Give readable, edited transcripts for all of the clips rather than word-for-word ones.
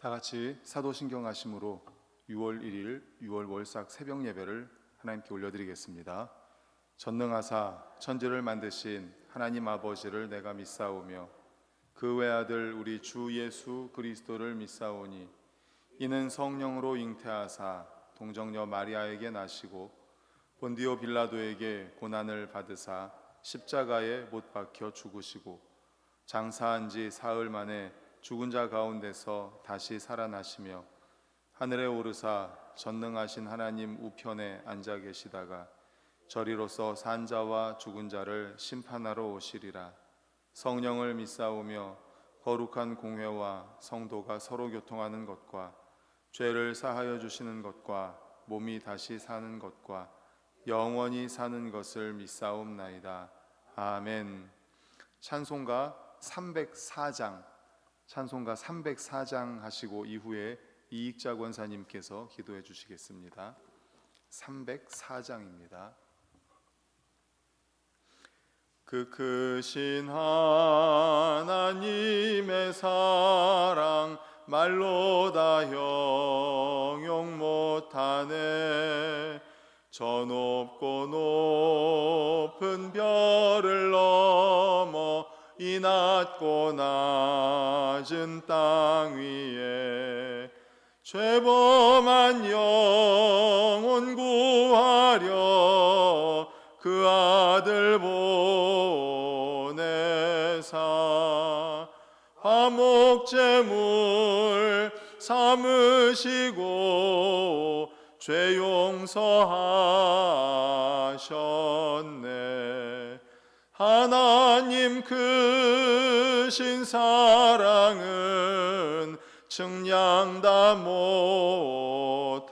다 같이 사도신경하심으로 6월 1일 6월 월삭 새벽 예배를 하나님께 올려드리겠습니다. 전능하사 천지를 만드신 하나님 아버지를 내가 믿사오며 그 외아들 우리 주 예수 그리스도를 믿사오니 이는 성령으로 잉태하사 동정녀 마리아에게 나시고 본디오 빌라도에게 고난을 받으사 십자가에 못 박혀 죽으시고 장사한 지 사흘 만에 죽은 자 가운데서 다시 살아나시며 하늘에 오르사 전능하신 하나님 우편에 앉아 계시다가 저리로서 산 자와 죽은 자를 심판하러 오시리라. 성령을 믿사오며 거룩한 공회와 성도가 서로 교통하는 것과 죄를 사하여 주시는 것과 몸이 다시 사는 것과 영원히 사는 것을 믿사옵나이다. 아멘. 찬송가 304장 하시고 이후에 이익자 권사님께서 기도해 주시겠습니다. 304장입니다. 그 크신 하나님의 사랑 말로 다 형용 못하네. 저 높고 높은 별을 넘어 이 낮고 낮은 땅 위에 죄범한 영혼 구하려 그 아들 보내사 화목제물 삼으시고 죄 용서하셨네. 하나님 크신 사랑은 측량 다 못하네.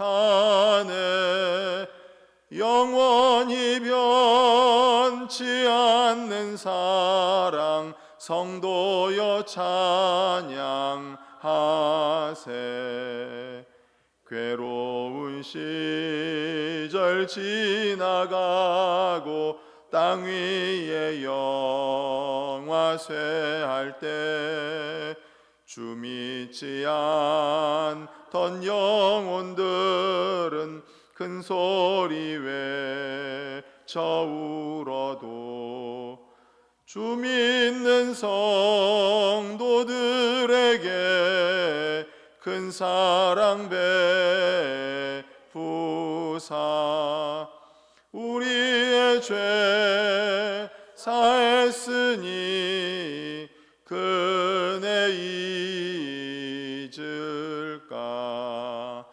영원히 변치 않는 사랑 성도여 찬양하세. 괴로운 시절 지나가고 땅 위에 영화쇠할 때 주 믿지 않던 영혼들은 큰 소리 외쳐 울어도 주 믿는 성도들에게 큰 사랑 베푸사 우리의 죄 사했으니 그네 잊을까.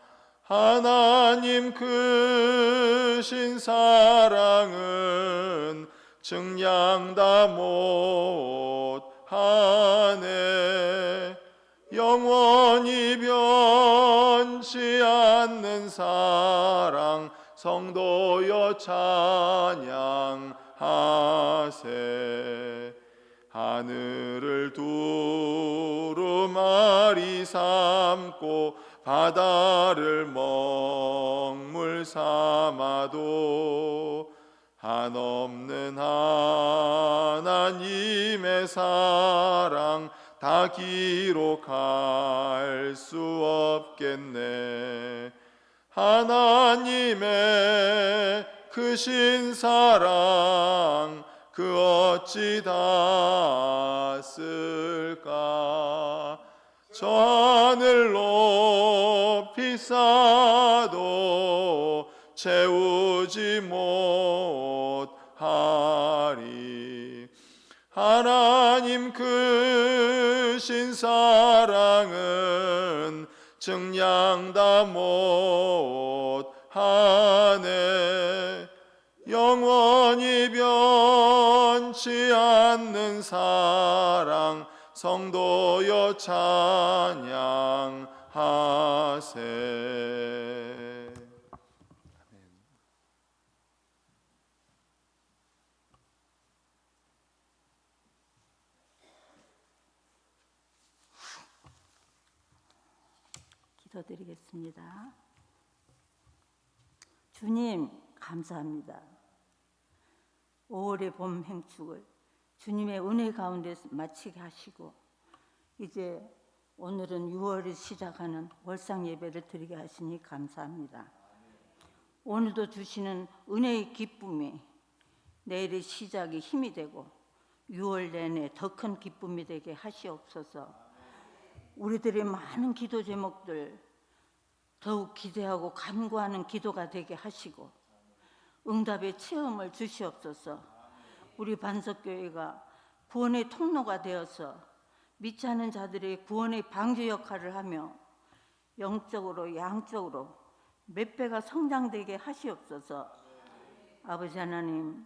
하나님 크신 사랑은 측량 다 못하네. 영원히 변치 않는 사랑 성도여 찬양하세. 하늘을 두루마리 삼고 바다를 먹물 삼아도 한없는 하나님의 사랑 다 기록할 수 없겠네. 하나님의 크신 사랑 그 어찌 다 쓸까. 저 하늘 높이 쌓아도 채우지 못하리. 하나님 크신 사랑은 측량 다 못하네. 영원히 변치 않는 사랑 성도여 찬양하세. 기도드리겠습니다. 주님 감사합니다. 5월의 봄 행축을 주님의 은혜 가운데 마치게 하시고 이제 오늘은 6월이 시작하는 월상 예배를 드리게 하시니 감사합니다. 오늘도 주시는 은혜의 기쁨이 내일의 시작이 힘이 되고 6월 내내 더 큰 기쁨이 되게 하시옵소서. 우리들의 많은 기도 제목들 더욱 기대하고 간구하는 기도가 되게 하시고 응답의 체험을 주시옵소서. 우리 반석교회가 구원의 통로가 되어서 믿지 않은 자들의 구원의 방주 역할을 하며 영적으로 양적으로 몇 배가 성장되게 하시옵소서. 아버지 하나님,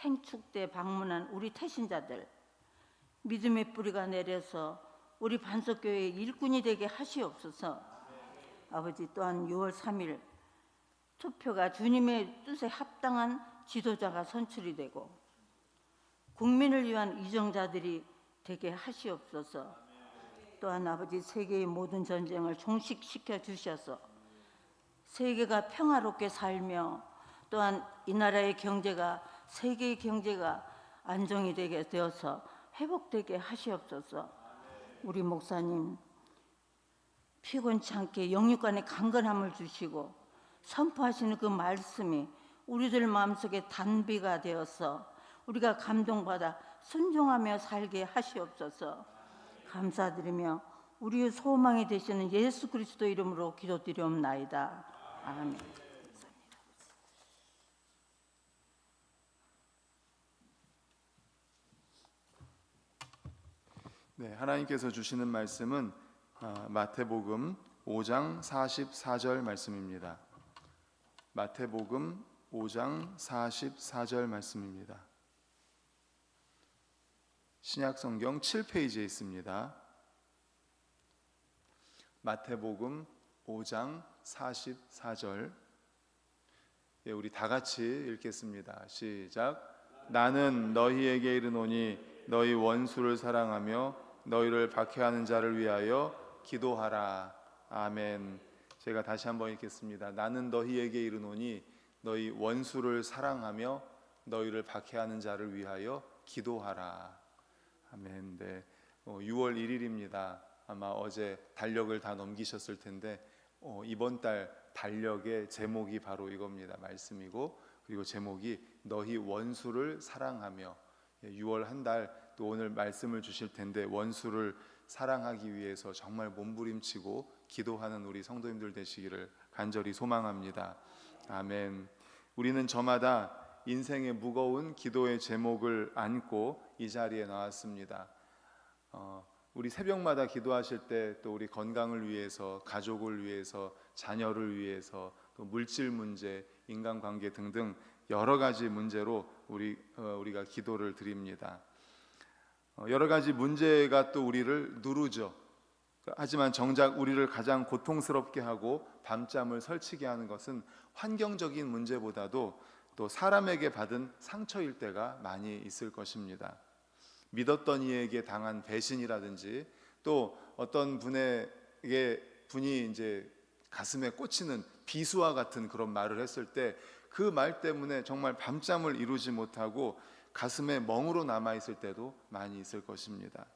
행축대 방문한 우리 태신자들 믿음의 뿌리가 내려서 우리 반석교회의 일꾼이 되게 하시옵소서. 아버지, 또한 6월 3일 투표가 주님의 뜻에 합당한 지도자가 선출이 되고 국민을 위한 이정자들이 되게 하시옵소서. 또한 아버지, 세계의 모든 전쟁을 종식시켜 주셔서 세계가 평화롭게 살며 또한 이 나라의 경제가 세계의 경제가 안정이 되게 되어서 회복되게 하시옵소서. 우리 목사님 피곤치 않게 영육간의 강건함을 주시고 선포하시는 그 말씀이 우리들 마음속에 단비가 되어서 우리가 감동받아 순종하며 살게 하시옵소서. 감사드리며 우리의 소망이 되시는 예수 그리스도 이름으로 기도드리옵나이다. 아멘. 네, 하나님께서 주시는 말씀은 마태복음 5장 44절 말씀입니다. 마태복음 5장 44절 말씀입니다. 신약성경 7페이지에 있습니다. 마태복음 5장 44절. 예, 우리 다 같이 읽겠습니다. 시작. 나는 너희에게 이르노니 너희 원수를 사랑하며 너희를 박해하는 자를 위하여 기도하라. 아멘. 제가 다시 한번 읽겠습니다. 나는 너희에게 이르노니 너희 원수를 사랑하며 너희를 박해하는 자를 위하여 기도하라. 아멘. 네. 6월 1일입니다. 아마 어제 달력을 다 넘기셨을 텐데 이번 달 달력의 제목이 바로 이겁니다. 말씀이고, 그리고 제목이 너희 원수를 사랑하며. 6월 한 달 또 오늘 말씀을 주실 텐데 원수를 사랑하기 위해서 정말 몸부림치고 기도하는 우리 성도님들 되시기를 간절히 소망합니다. 아멘. 우리는 저마다 인생의 무거운 기도의 제목을 안고 이 자리에 나왔습니다. 우리 새벽마다 기도하실 때 또 우리 건강을 위해서, 가족을 위해서, 자녀를 위해서, 또 물질 문제, 인간관계 등등 여러 가지 문제로 우리가 기도를 드립니다. 여러 가지 문제가 또 우리를 누르죠. 하지만 정작 우리를 가장 고통스럽게 하고 밤잠을 설치게 하는 것은 환경적인 문제보다도 또 사람에게 받은 상처일 때가 많이 있을 것입니다. 믿었던 이에게 당한 배신이라든지, 또 어떤 분이 이제 가슴에 꽂히는 비수와 같은 그런 말을 했을 때 그 말 때문에 정말 밤잠을 이루지 못하고 가슴에 멍으로 남아있을 때도 많이 있을 것입니다.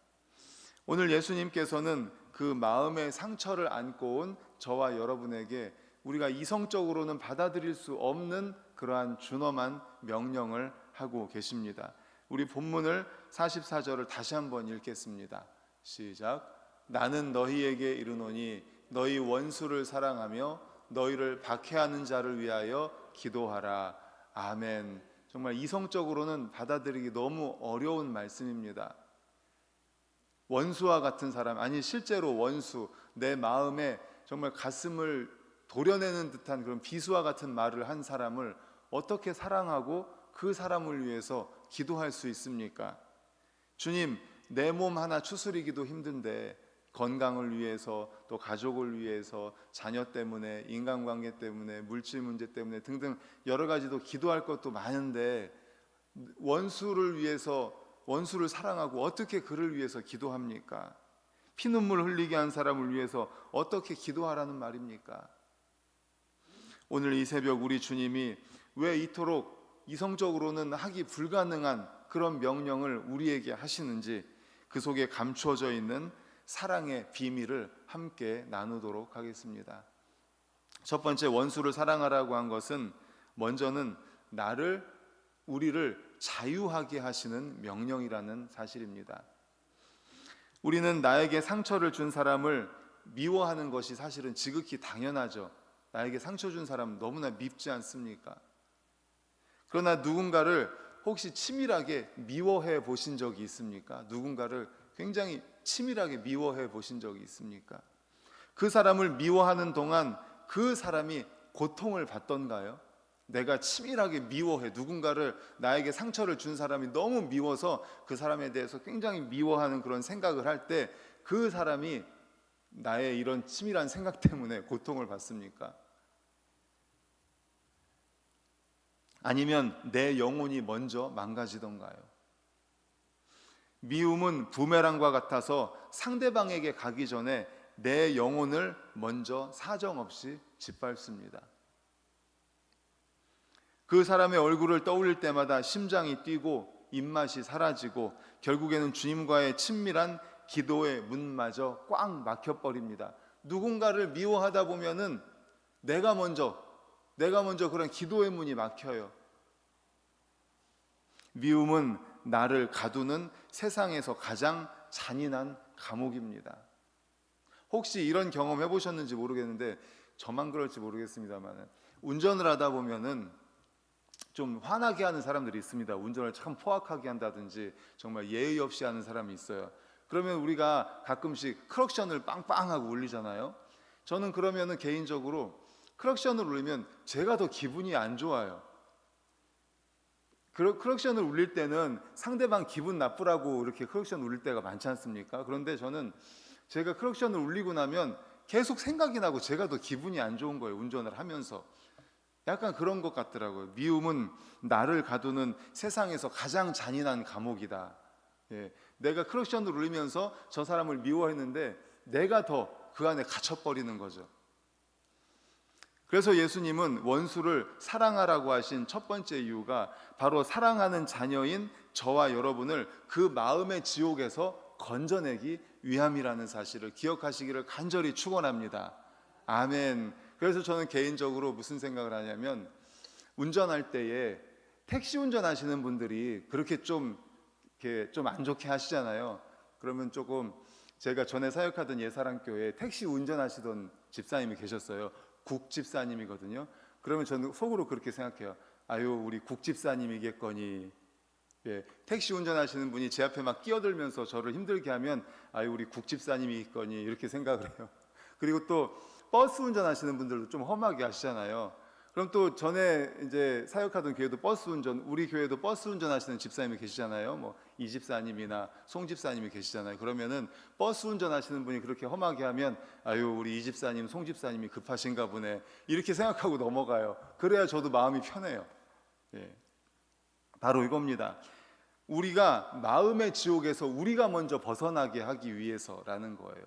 오늘 예수님께서는 그 마음의 상처를 안고 온 저와 여러분에게 우리가 이성적으로는 받아들일 수 없는 그러한 준엄한 명령을 하고 계십니다. 우리 본문을 44절을 다시 한번 읽겠습니다. 시작. 나는 너희에게 이르노니 너희 원수를 사랑하며 너희를 박해하는 자를 위하여 기도하라. 아멘. 정말 이성적으로는 받아들이기 너무 어려운 말씀입니다. 원수와 같은 사람, 아니 실제로 원수, 내 마음에 정말 가슴을 도려내는 듯한 그런 비수와 같은 말을 한 사람을 어떻게 사랑하고 그 사람을 위해서 기도할 수 있습니까? 주님, 내 몸 하나 추스리기도 힘든데 건강을 위해서, 또 가족을 위해서, 자녀 때문에, 인간관계 때문에, 물질 문제 때문에 등등 여러 가지도 기도할 것도 많은데 원수를 위해서, 원수를 사랑하고 어떻게 그를 위해서 기도합니까? 피눈물 흘리게 한 사람을 위해서 어떻게 기도하라는 말입니까? 오늘 이 새벽 우리 주님이 왜 이토록 이성적으로는 하기 불가능한 그런 명령을 우리에게 하시는지, 그 속에 감추어져 있는 사랑의 비밀을 함께 나누도록 하겠습니다. 첫 번째, 원수를 사랑하라고 한 것은 먼저는 우리를 자유하게 하시는 명령이라는 사실입니다. 우리는 나에게 상처를 준 사람을 미워하는 것이 사실은 지극히 당연하죠. 나에게 상처 준 사람 너무나 밉지 않습니까? 그러나 누군가를 혹시 치밀하게 미워해 보신 적이 있습니까? 누군가를 굉장히 치밀하게 미워해 보신 적이 있습니까? 그 사람을 미워하는 동안 그 사람이 고통을 받던가요? 내가 치밀하게 미워해, 누군가를, 나에게 상처를 준 사람이 너무 미워서 그 사람에 대해서 굉장히 미워하는 그런 생각을 할 때 그 사람이 나의 이런 치밀한 생각 때문에 고통을 받습니까? 아니면 내 영혼이 먼저 망가지던가요? 미움은 부메랑과 같아서 상대방에게 가기 전에 내 영혼을 먼저 사정없이 짓밟습니다. 그 사람의 얼굴을 떠올릴 때마다 심장이 뛰고 입맛이 사라지고 결국에는 주님과의 친밀한 기도의 문마저 꽉 막혀버립니다. 누군가를 미워하다 보면은 내가 먼저 그런 기도의 문이 막혀요. 미움은 나를 가두는 세상에서 가장 잔인한 감옥입니다. 혹시 이런 경험 해보셨는지 모르겠는데 저만 그럴지 모르겠습니다만 운전을 하다 보면은 좀 화나게 하는 사람들이 있습니다. 운전을 참 포악하게 한다든지 정말 예의 없이 하는 사람이 있어요. 그러면 우리가 가끔씩 크럭션을 빵빵하고 울리잖아요. 저는 그러면은 개인적으로 크럭션을 울리면 제가 더 기분이 안 좋아요. 크럭션을 울릴 때는 상대방 기분 나쁘라고 이렇게 크럭션 울릴 때가 많지 않습니까? 그런데 저는 제가 크럭션을 울리고 나면 계속 생각이 나고 제가 더 기분이 안 좋은 거예요. 운전을 하면서. 약간 그런 것 같더라고요. 미움은 나를 가두는 세상에서 가장 잔인한 감옥이다. 예, 내가 크럭션을 울리면서 저 사람을 미워했는데 내가 더 그 안에 갇혀버리는 거죠. 그래서 예수님은 원수를 사랑하라고 하신 첫 번째 이유가 바로 사랑하는 자녀인 저와 여러분을 그 마음의 지옥에서 건져내기 위함이라는 사실을 기억하시기를 간절히 축원합니다. 아멘. 그래서 저는 개인적으로 무슨 생각을 하냐면 운전할 때에 택시 운전하시는 분들이 그렇게 좀 안 좋게 하시잖아요. 그러면 조금 제가 전에 사역하던 예사랑교회에 택시 운전하시던 집사님이 계셨어요. 국집사님이거든요. 그러면 저는 속으로 그렇게 생각해요. 아유, 우리 국집사님이겠거니. 예, 택시 운전하시는 분이 제 앞에 막 끼어들면서 저를 힘들게 하면 아유, 우리 국집사님이겠거니 이렇게 생각을 해요. 그리고 또 버스 운전하시는 분들도 좀 험하게 하시잖아요. 그럼 또 전에 이제 사역하던 교회도 우리 교회도 버스 운전하시는 집사님이 계시잖아요. 뭐 이 집사님이나 송 집사님이 계시잖아요. 그러면은 버스 운전하시는 분이 그렇게 험하게 하면 아유, 우리 이 집사님, 송 집사님이 급하신가 보네 이렇게 생각하고 넘어가요. 그래야 저도 마음이 편해요. 예, 바로 이겁니다. 우리가 마음의 지옥에서 우리가 먼저 벗어나게 하기 위해서라는 거예요.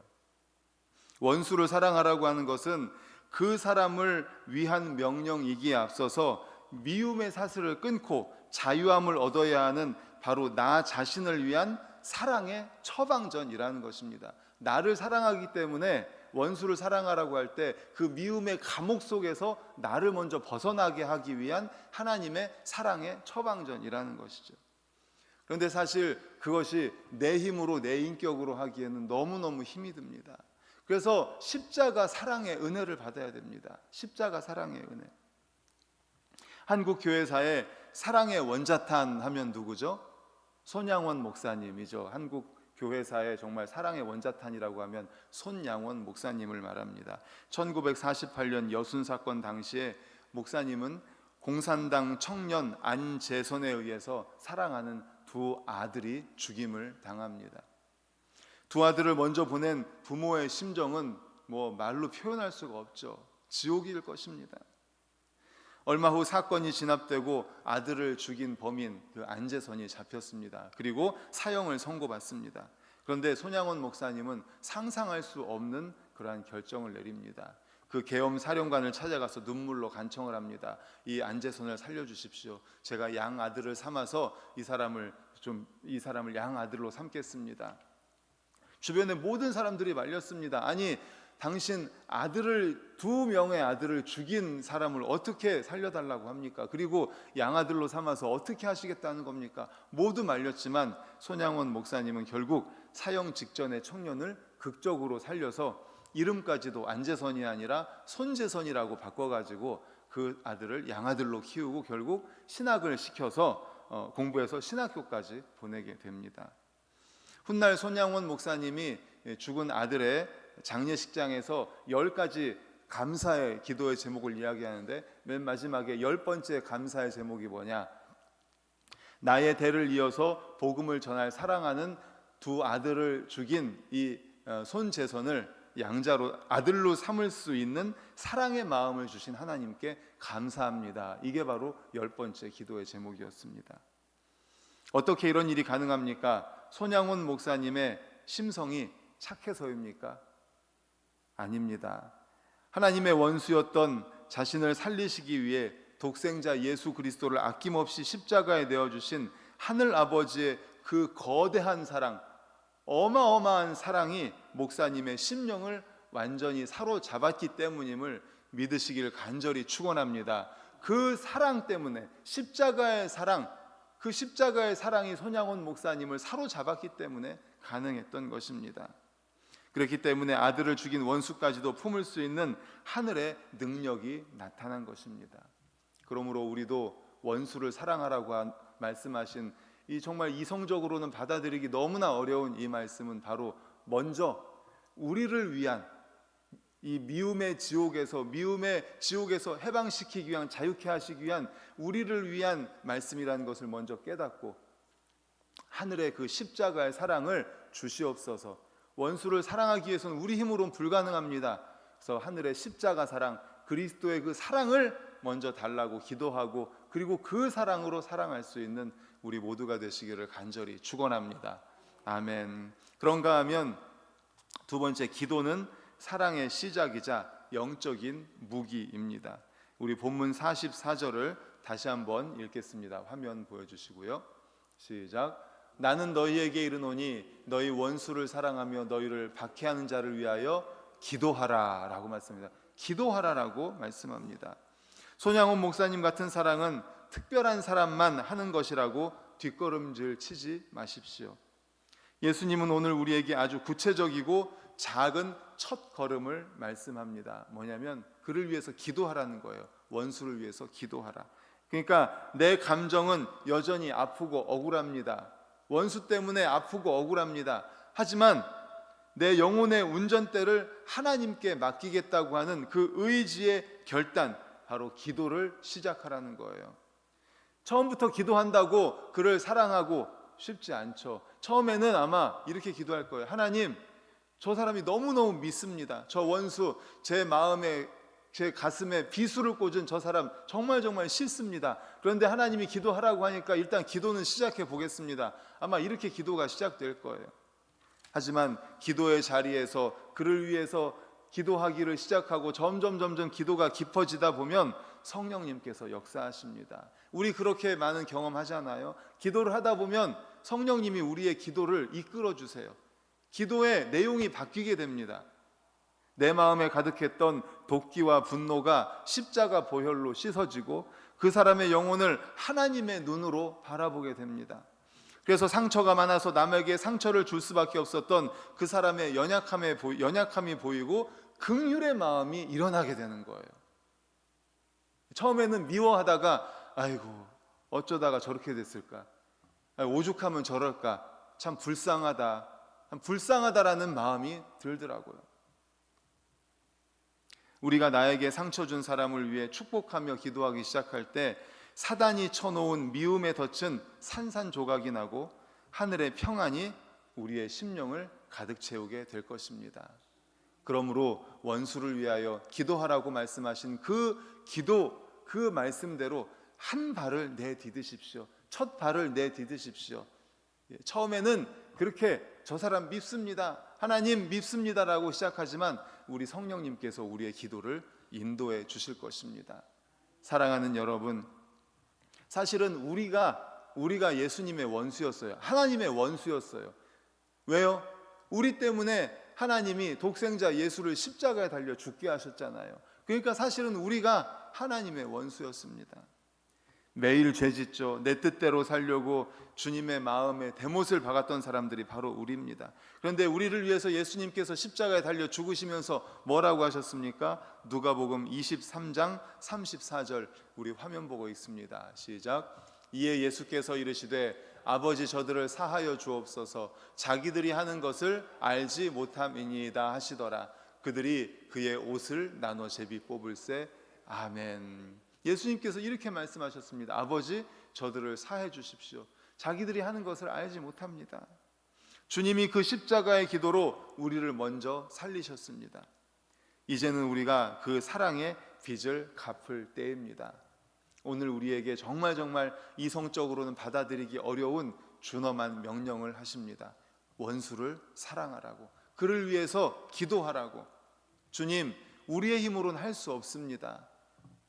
원수를 사랑하라고 하는 것은 그 사람을 위한 명령이기에 앞서서 미움의 사슬을 끊고 자유함을 얻어야 하는 바로 나 자신을 위한 사랑의 처방전이라는 것입니다. 나를 사랑하기 때문에 원수를 사랑하라고 할 때 그 미움의 감옥 속에서 나를 먼저 벗어나게 하기 위한 하나님의 사랑의 처방전이라는 것이죠. 그런데 사실 그것이 내 힘으로 내 인격으로 하기에는 너무너무 힘이 듭니다. 그래서 십자가 사랑의 은혜를 받아야 됩니다. 십자가 사랑의 은혜. 한국 교회사에 사랑의 원자탄 하면 누구죠? 손양원 목사님이죠. 한국 교회사에 정말 사랑의 원자탄이라고 하면 손양원 목사님을 말합니다. 1948년 여순 사건 당시에 목사님은 공산당 청년 안재선에 의해서 사랑하는 두 아들이 죽임을 당합니다. 두 아들을 먼저 보낸 부모의 심정은 뭐 말로 표현할 수가 없죠. 지옥일 것입니다. 얼마 후 사건이 진압되고 아들을 죽인 범인 그 안재선이 잡혔습니다. 그리고 사형을 선고받습니다. 그런데 손양원 목사님은 상상할 수 없는 그러한 결정을 내립니다. 그 계엄 사령관을 찾아가서 눈물로 간청을 합니다. 이 안재선을 살려주십시오. 제가 양 아들을 삼아서 이 사람을 양 아들로 삼겠습니다. 주변의 모든 사람들이 말렸습니다. 아니, 당신 아들을, 2명의 아들을 죽인 사람을 어떻게 살려달라고 합니까? 그리고 양아들로 삼아서 어떻게 하시겠다는 겁니까? 모두 말렸지만 손양원 목사님은 결국 사형 직전의 청년을 극적으로 살려서 이름까지도 안재선이 아니라 손재선이라고 바꿔가지고 그 아들을 양아들로 키우고 결국 신학을 시켜서 공부해서 신학교까지 보내게 됩니다. 훗날 손양원 목사님이 죽은 아들의 장례식장에서 10가지 감사의 기도의 제목을 이야기하는데 맨 마지막에 10번째 감사의 제목이 뭐냐? 나의 대를 이어서 복음을 전할 사랑하는 2 아들을 죽인 이 손재선을 양자로 아들로 삼을 수 있는 사랑의 마음을 주신 하나님께 감사합니다. 이게 바로 10번째 기도의 제목이었습니다. 어떻게 이런 일이 가능합니까? 손양원 목사님의 심성이 착해서입니까? 아닙니다. 하나님의 원수였던 자신을 살리시기 위해 독생자 예수 그리스도를 아낌없이 십자가에 내어주신 하늘 아버지의 그 거대한 사랑, 어마어마한 사랑이 목사님의 심령을 완전히 사로잡았기 때문임을 믿으시길 간절히 축원합니다. 그 사랑 때문에, 십자가의 사랑, 그 십자가의 사랑이 손양원 목사님을 사로잡았기 때문에 가능했던 것입니다. 그렇기 때문에 아들을 죽인 원수까지도 품을 수 있는 하늘의 능력이 나타난 것입니다. 그러므로 우리도 원수를 사랑하라고 말씀하신 이 정말 이성적으로는 받아들이기 너무나 어려운 이 말씀은 바로 먼저 우리를 위한 이 미움의 지옥에서 해방시키기 위한, 자유케 하시기 위한 우리를 위한 말씀이라는 것을 먼저 깨닫고 하늘의 그 십자가의 사랑을 주시옵소서. 원수를 사랑하기 위해서는 우리 힘으로는 불가능합니다. 그래서 하늘의 십자가 사랑, 그리스도의 그 사랑을 먼저 달라고 기도하고 그리고 그 사랑으로 사랑할 수 있는 우리 모두가 되시기를 간절히 축원합니다. 아멘. 그런가 하면 2번째, 기도는 사랑의 시작이자 영적인 무기입니다. 우리 본문 44절을 다시 한번 읽겠습니다. 화면 보여주시고요. 시작. 나는 너희에게 이르노니 너희 원수를 사랑하며 너희를 박해하는 자를 위하여 기도하라 라고 말씀합니다. 기도하라라고 말씀합니다. 손양원 목사님 같은 사랑은 특별한 사람만 하는 것이라고 뒷걸음질 치지 마십시오. 예수님은 오늘 우리에게 아주 구체적이고 작은 첫 걸음을 말씀합니다. 뭐냐면 그를 위해서 기도하라는 거예요. 원수를 위해서 기도하라. 그러니까 내 감정은 여전히 아프고 억울합니다. 원수 때문에 아프고 억울합니다. 하지만 내 영혼의 운전대를 하나님께 맡기겠다고 하는 그 의지의 결단, 바로 기도를 시작하라는 거예요. 처음부터 기도한다고 그를 사랑하고 쉽지 않죠. 처음에는 아마 이렇게 기도할 거예요. 하나님, 저 사람이 너무너무 믿습니다. 저 원수, 제 마음에, 제 가슴에 비수를 꽂은 저 사람 정말 싫습니다. 그런데 하나님이 기도하라고 하니까 일단 기도는 시작해 보겠습니다. 아마 이렇게 기도가 시작될 거예요. 하지만 기도의 자리에서 그를 위해서 기도하기를 시작하고 점점 기도가 깊어지다 보면 성령님께서 역사하십니다. 우리 그렇게 많은 경험하잖아요. 기도를 하다 보면 성령님이 우리의 기도를 이끌어 주세요. 기도의 내용이 바뀌게 됩니다. 내 마음에 가득했던 독기와 분노가 십자가 보혈로 씻어지고 그 사람의 영혼을 하나님의 눈으로 바라보게 됩니다. 그래서 상처가 많아서 남에게 상처를 줄 수밖에 없었던 그 사람의 연약함이 보이고 긍휼의 마음이 일어나게 되는 거예요. 처음에는 미워하다가 아이고 어쩌다가 저렇게 됐을까, 오죽하면 저럴까, 참 불쌍하다라는 마음이 들더라고요. 우리가 나에게 상처 준 사람을 위해 축복하며 기도하기 시작할 때 사단이 쳐놓은 미움의 덫은 산산조각이 나고 하늘의 평안이 우리의 심령을 가득 채우게 될 것입니다. 그러므로 원수를 위하여 기도하라고 말씀하신 그 기도, 그 말씀대로 한 발을 내디디십시오. 첫 발을 내디디십시오. 처음에는 그렇게 저 사람 밉습니다, 하나님 밉습니다라고 시작하지만 우리 성령님께서 우리의 기도를 인도해 주실 것입니다. 사랑하는 여러분, 사실은 우리가 예수님의 원수였어요. 하나님의 원수였어요. 왜요? 우리 때문에 하나님이 독생자 예수를 십자가에 달려 죽게 하셨잖아요. 그러니까 사실은 우리가 하나님의 원수였습니다. 매일 죄짓죠. 내 뜻대로 살려고 주님의 마음에 대못을 박았던 사람들이 바로 우리입니다. 그런데 우리를 위해서 예수님께서 십자가에 달려 죽으시면서 뭐라고 하셨습니까? 누가복음 23장 34절, 우리 화면 보고 있습니다. 시작. 이에 예수께서 이르시되 아버지 저들을 사하여 주옵소서, 자기들이 하는 것을 알지 못함이니이다 하시더라. 그들이 그의 옷을 나눠 제비 뽑을세. 아멘. 예수님께서 이렇게 말씀하셨습니다. 아버지 저들을 사해 주십시오. 자기들이 하는 것을 알지 못합니다. 주님이 그 십자가의 기도로 우리를 먼저 살리셨습니다. 이제는 우리가 그 사랑의 빚을 갚을 때입니다. 오늘 우리에게 정말 이성적으로는 받아들이기 어려운 준엄한 명령을 하십니다. 원수를 사랑하라고, 그를 위해서 기도하라고. 주님, 우리의 힘으로는 할 수 없습니다.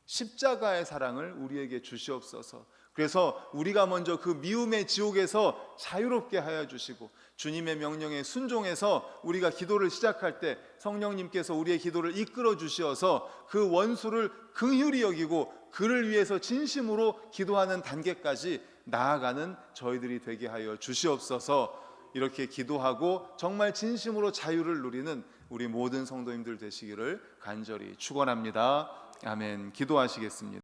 십자가의 사랑을 우리에게 주시옵소서. 그래서 우리가 먼저 그 미움의 지옥에서 자유롭게 하여 주시고, 주님의 명령에 순종해서 우리가 기도를 시작할 때 성령님께서 우리의 기도를 이끌어 주시어서 그 원수를 긍휼히 여기고 그를 위해서 진심으로 기도하는 단계까지 나아가는 저희들이 되게 하여 주시옵소서. 이렇게 기도하고 정말 진심으로 자유를 누리는 우리 모든 성도님들 되시기를 간절히 축원합니다. 아멘. 기도하시겠습니다.